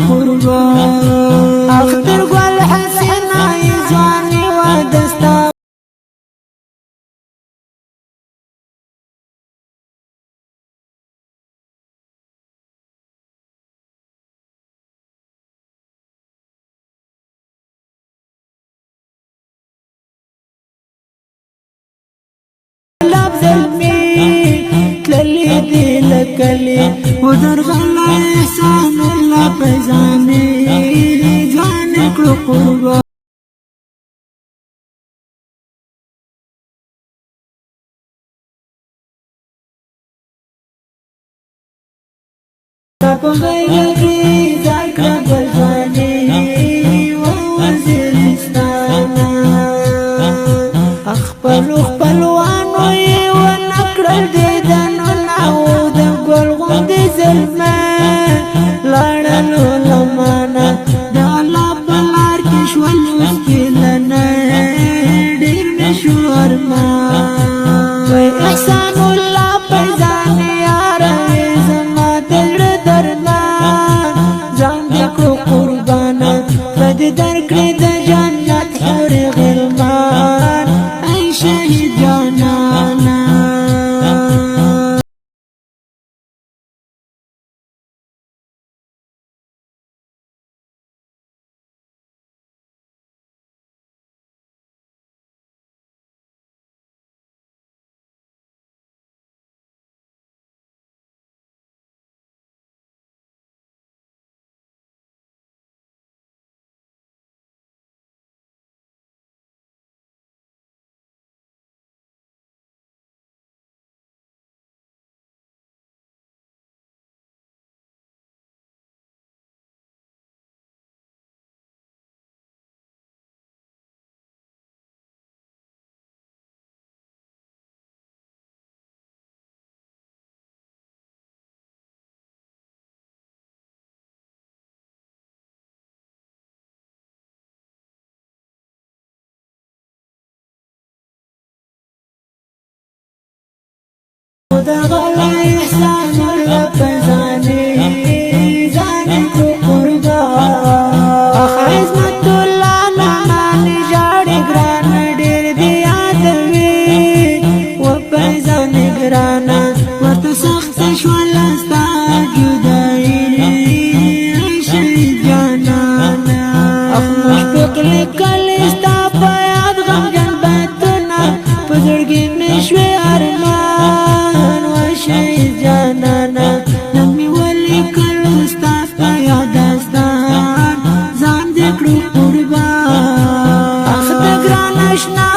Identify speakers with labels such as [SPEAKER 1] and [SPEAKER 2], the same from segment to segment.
[SPEAKER 1] قربان اختر گل حسنا یزوانی و دستا لفظ المي تللي دي لكلي ودر غلا احسان الله بزاني جانك قربان بغيري ذاكرة بالفاني ووزيرستان أخبل وانوي ونكر الديدان ونعود أقول غندي زلمان لارلو لمانا دالا بالاركش والمسكيلنا دير مشوار ما وإحسان الله بيزاني يا رئيس ما تلر درمان زانك قربانا فدي دركري دا جنة حوري غلمان أي شهيد جانانا ودغلا إحسان رب زاني زانك قربان أخ عزمة الله نعماني جاري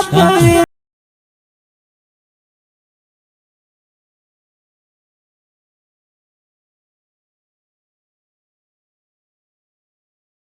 [SPEAKER 1] شپوي